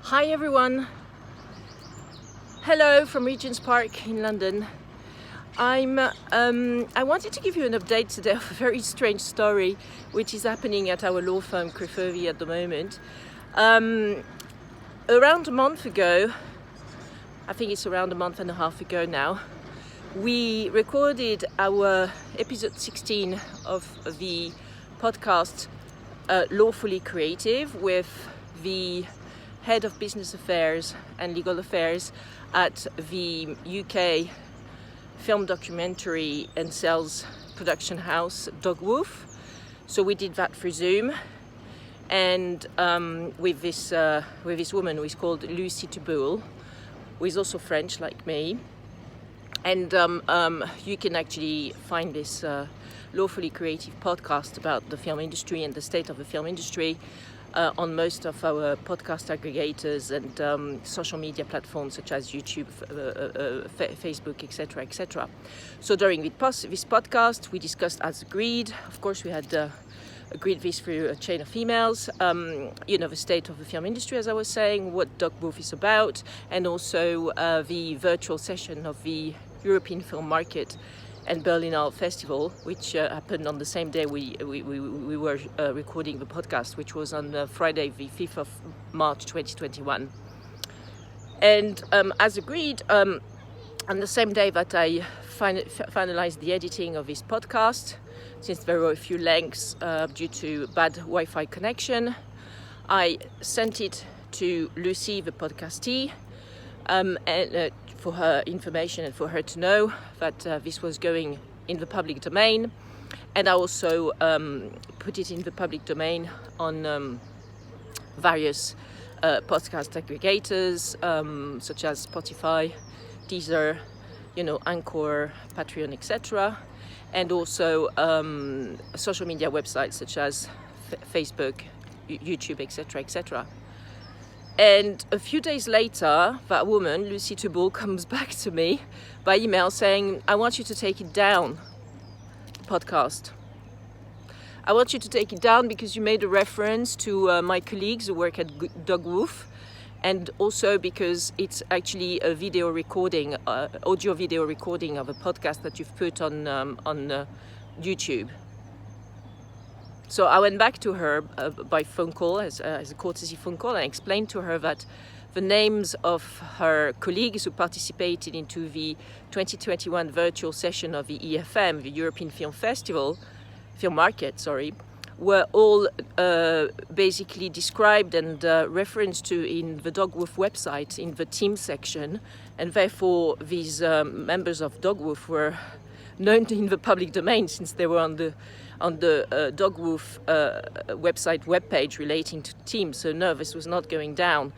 Hi everyone, hello from Regent's Park in London. I wanted to give you an update today of a very strange story which is happening at our law firm Crefovi at the moment. Around a month ago, I think it's around a month and a half ago now, we recorded our episode 16 of the podcast Lawfully Creative with the head of business affairs and legal affairs at the UK film documentary and sales production house Dogwoof. So we did that through Zoom, and with this woman who is called Lucy Touboul, who is also French like me. And you can actually find this Lawfully Creative podcast about the film industry and the state of the film industry on most of our podcast aggregators and social media platforms such as YouTube, Facebook, etc., etc. So during this podcast, we discussed as agreed. Of course, we had agreed this through a chain of emails. The state of the film industry, as I was saying, what Dogwoof is about, and also the virtual session of the European film market and Berlinale Festival, which happened on the same day we were recording the podcast, which was on Friday the 5th of March 2021. And as agreed, on the same day that I finalized the editing of this podcast, since there were a few lengths due to bad Wi-Fi connection, I sent it to Lucy, the podcastee, and for her information and for her to know that this was going in the public domain. And I also put it in the public domain on various podcast aggregators such as Spotify, Deezer, Anchor, Patreon, etc. And also social media websites such as Facebook, YouTube, etc., etc. And a few days later, that woman, Lucy Touboul, comes back to me by email saying, I want you to take it down, the podcast. I want you to take it down because you made a reference to my colleagues who work at Dogwoof, and also because it's actually a video recording, audio-video recording of a podcast that you've put on YouTube. So I went back to her by phone call, as a courtesy phone call, and explained to her that the names of her colleagues who participated into the 2021 virtual session of the EFM, the European Film Market, were all basically described and referenced to in the Dogwoof website in the team section, and therefore these members of Dogwoof were known in the public domain since they were on the Dogwoof website webpage relating to teams. So no, this was not going down.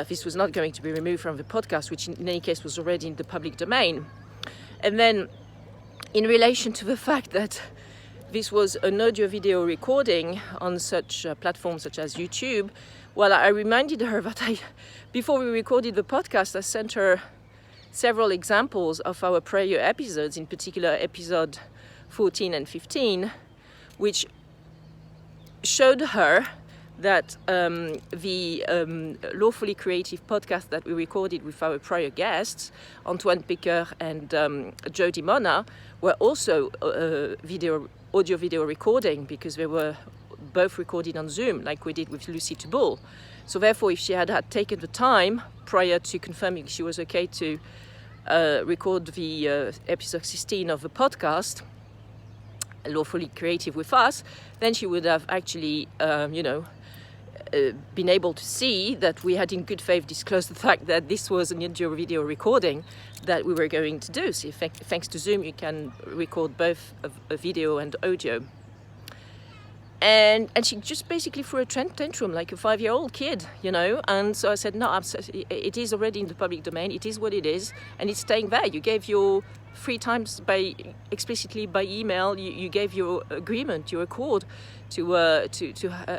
This was not going to be removed from the podcast, which in any case was already in the public domain. And then in relation to the fact that this was an audio-video recording on such platforms such as YouTube, well, I reminded her that before we recorded the podcast, I sent her several examples of our prior episodes, in particular episode 14 and 15, which showed her that the Lawfully Creative podcast that we recorded with our prior guests, Antoine Picker and Jody Mona, were also audio-video recording, because they were both recorded on Zoom, like we did with Lucy Touboul. So therefore, if she had taken the time prior to confirming she was okay to record the episode 16 of the podcast, Lawfully Creative with us, then she would have actually, been able to see that we had in good faith disclosed the fact that this was an audio-video recording that we were going to do. So thanks to Zoom, you can record both a video and audio. And she just basically threw a tantrum like a 5-year-old kid, And so I said, no, it is already in the public domain. It is what it is, and it's staying there. You gave your 3 times explicitly by email. You gave your agreement, your accord to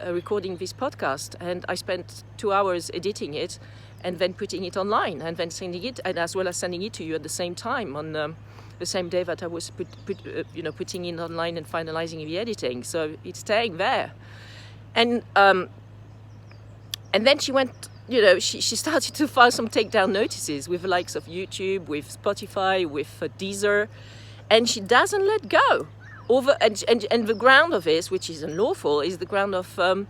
recording this podcast, and I spent 2 hours editing it, and then putting it online, and then sending it, and as well as sending it to you at the same time on the same day that I was putting it online and finalizing the editing. So it's staying there. And then she went she started to file some takedown notices with the likes of YouTube, with Spotify, with Deezer, and she doesn't let go. And the ground of this, which is unlawful, is the ground of a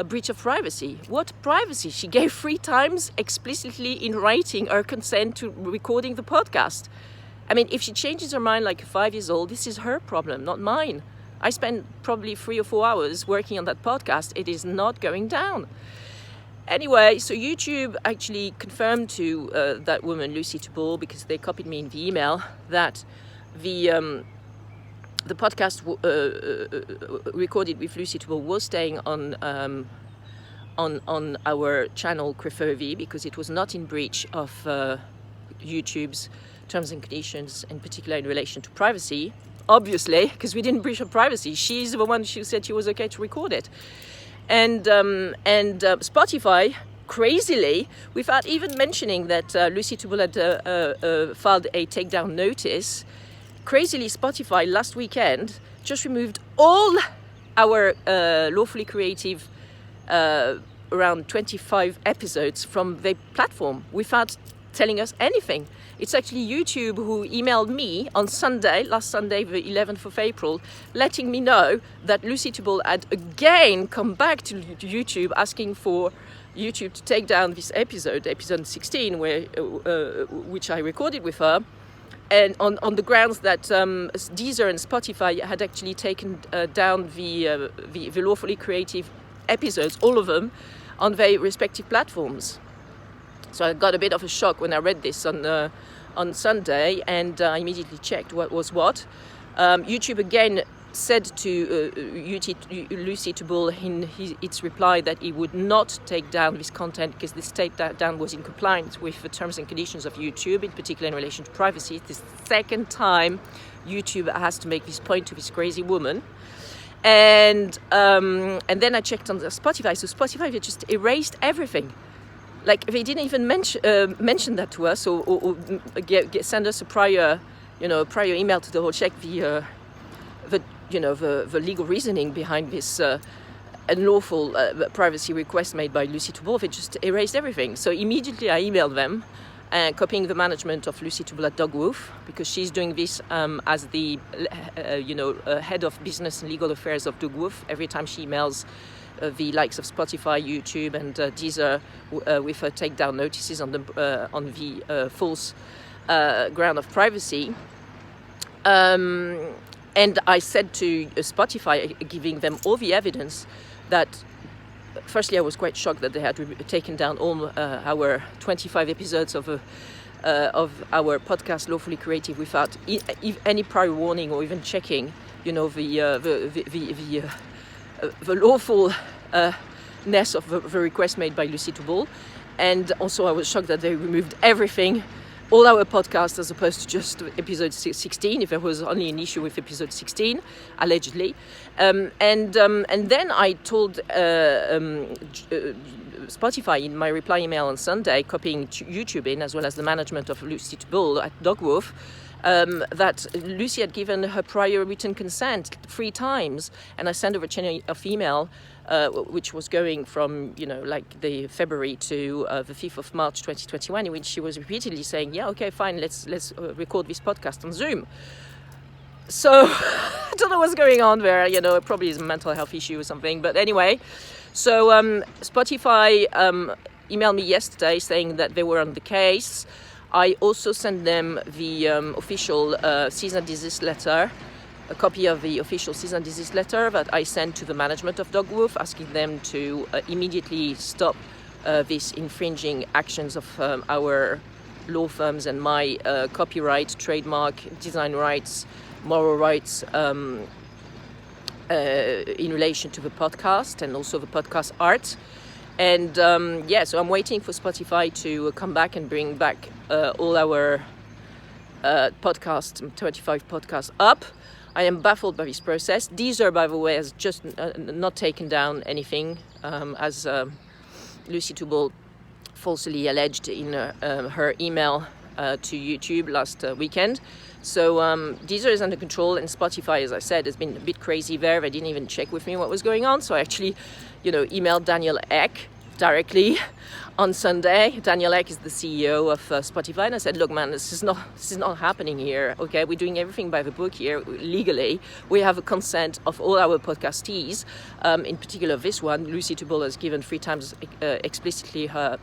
breach of privacy. What privacy? She gave 3 times explicitly in writing her consent to recording the podcast. I mean, if she changes her mind like 5 years old, this is her problem, not mine. I spent probably 3 or 4 hours working on that podcast. It is not going down. Anyway, so YouTube actually confirmed to that woman, Lucy Tubal, because they copied me in the email, that the podcast recorded with Lucy Tubal was staying on our channel Crefovi, because it was not in breach of YouTube's terms and conditions, in particular in relation to privacy. Obviously, because we didn't breach her privacy. She's the one who said she was okay to record it. And Spotify, crazily, without even mentioning that Lucy Tubal had filed a takedown notice, crazily Spotify last weekend just removed all our lawfully creative around 25 episodes from the platform without telling us anything. It's actually YouTube who emailed me on last Sunday, the 11th of April, letting me know that Lucy Tubal had again come back to YouTube asking for YouTube to take down this episode 16, which I recorded with her, and on the grounds that Deezer and Spotify had actually taken down the lawfully creative episodes, all of them, on their respective platforms. So I got a bit of a shock when I read this on Sunday, and I immediately checked what was what. YouTube again said to Lucy Tubal in its reply that it would not take down this content because this takedown was in compliance with the terms and conditions of YouTube, in particular in relation to privacy. It's the second time YouTube has to make this point to this crazy woman. And then I checked on the Spotify. So Spotify, they just erased everything. Like, they didn't even mention that to us, or send us a prior email to double check the legal reasoning behind this unlawful privacy request made by Lucy Tubal. They just erased everything. So immediately I emailed them, copying the management of Lucy Tubal at Dogwoof, because she's doing this as the head of business and legal affairs of Dogwoof. Every time she emails the likes of Spotify, YouTube, and Deezer with her takedown notices on the false ground of privacy. And I said to Spotify, giving them all the evidence, that firstly I was quite shocked that they had taken down all our 25 episodes of our podcast Lawfully Creative without any prior warning or even checking, the lawfulness of the request made by Lucy Tubal. And also I was shocked that they removed everything, all our podcasts, as opposed to just episode 16, if there was only an issue with episode 16, allegedly. And then I told Spotify in my reply email on Sunday, copying YouTube in, as well as the management of Lucy Tubal at Dogwoof, that Lucy had given her prior written consent 3 times, and I sent her a chain of email which was going from the February to the 5th of March 2021, in which she was repeatedly saying, yeah, okay, fine, let's record this podcast on Zoom. So I don't know what's going on there. It probably is a mental health issue or something, but anyway. So Spotify emailed me yesterday saying that they were on the case. I also sent them the official cease and desist letter, a copy of the official cease and desist letter that I sent to the management of Dogwoof, asking them to immediately stop these infringing actions of our law firms and my copyright, trademark, design rights, moral rights in relation to the podcast and also the podcast art. And so I'm waiting for Spotify to come back and bring back all our podcasts, 25 podcasts up. I am baffled by this process. Deezer, by the way, has just not taken down anything, as Lucy Tubal falsely alleged in her email to YouTube last weekend. So Deezer is under control, and Spotify, as I said, has been a bit crazy there. They didn't even check with me what was going on. So I actually, emailed Daniel Eck, directly on Sunday. Daniel Ek is the CEO of Spotify, and I said, look, man, this is not happening here. Okay, we're doing everything by the book here legally. We have a consent of all our podcastees, in particular this one. Lucy Tubal has given 3 times explicitly her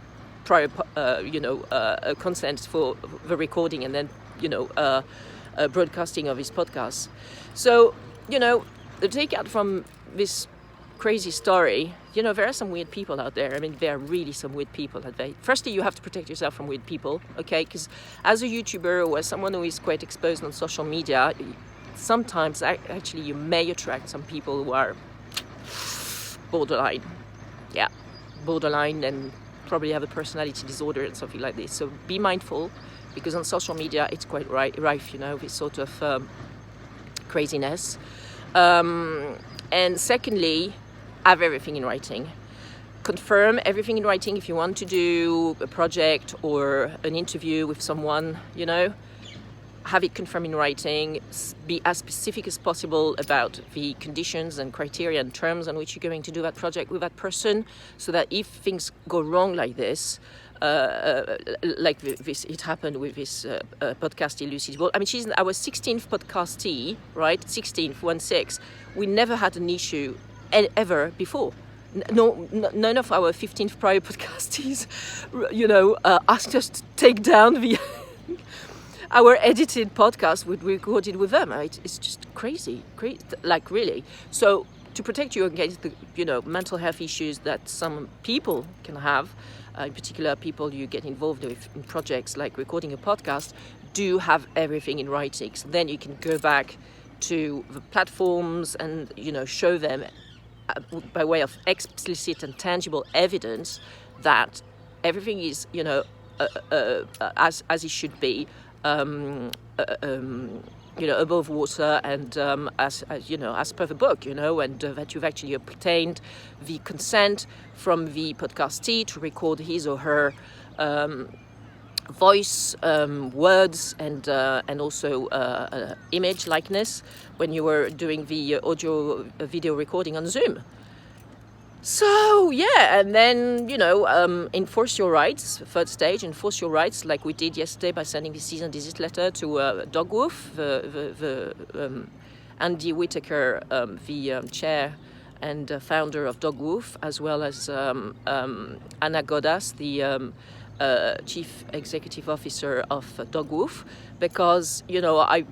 prior consent for the recording and then broadcasting of his podcast. So the takeout from this crazy story, there are some weird people out there. I mean, there are really some weird people out there. Firstly, you have to protect yourself from weird people, okay? Because as a YouTuber or as someone who is quite exposed on social media, sometimes actually you may attract some people who are borderline, and probably have a personality disorder and something like this. So be mindful, because on social media it's quite rife, this sort of craziness. And secondly, have everything in writing. Confirm everything in writing. If you want to do a project or an interview with someone, have it confirmed in writing. Be as specific as possible about the conditions and criteria and terms on which you're going to do that project with that person, so that if things go wrong like this, it happened with this podcastee Lucy. Well, I mean, she's our 16th podcastee, right? 16th, 16. We never had an issue ever before. No, none of our 15th prior podcastees, asked us to take down our edited podcast we recorded with them. It's just crazy, like really. So to protect you against the mental health issues that some people can have, in particular people you get involved with in projects like recording a podcast, do have everything in writing. So then you can go back to the platforms and show them by way of explicit and tangible evidence that everything is as it should be, above water and as per the book, and that you've actually obtained the consent from the podcastee to record his or her voice, words, and also image likeness when you were doing the audio video recording on Zoom. So and then enforce your rights. Third stage, enforce your rights, like we did yesterday by sending the cease and desist letter to Dogwoof, the Andy Whitaker, the chair and founder of Dogwoof, as well as Anna Godas, the chief executive officer of Dogwoof, because I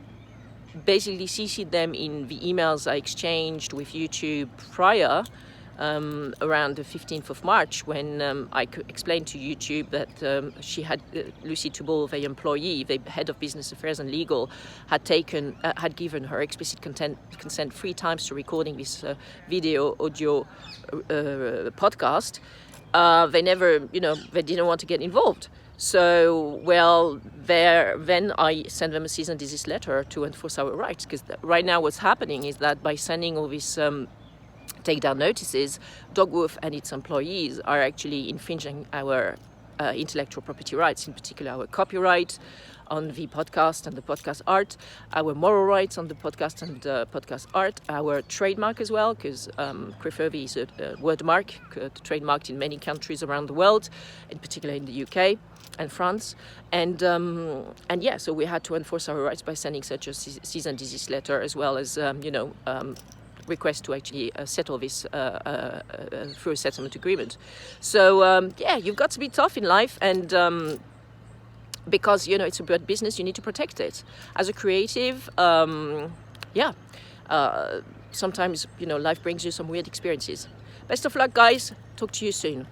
basically CC'd them in the emails I exchanged with YouTube prior, around the 15th of March, when I explained to YouTube that she had Lucy Tubal, the employee, the head of business affairs and legal, had given her explicit consent 3 times to recording this audio podcast. They never, they didn't want to get involved. So, then I sent them a cease and desist letter to enforce our rights, because right now what's happening is that by sending all these takedown notices, Dogwoof and its employees are actually infringing our intellectual property rights, in particular our copyright on the podcast and the podcast art, our moral rights on the podcast and podcast art, our trademark as well, because Crefovi is a word mark trademarked in many countries around the world, in particular in the UK and France, and so we had to enforce our rights by sending such a cease and desist letter, as well as request to actually settle this through a settlement agreement. So you've got to be tough in life, and because it's a bad business, you need to protect it. As a creative, sometimes life brings you some weird experiences. Best of luck, guys. Talk to you soon.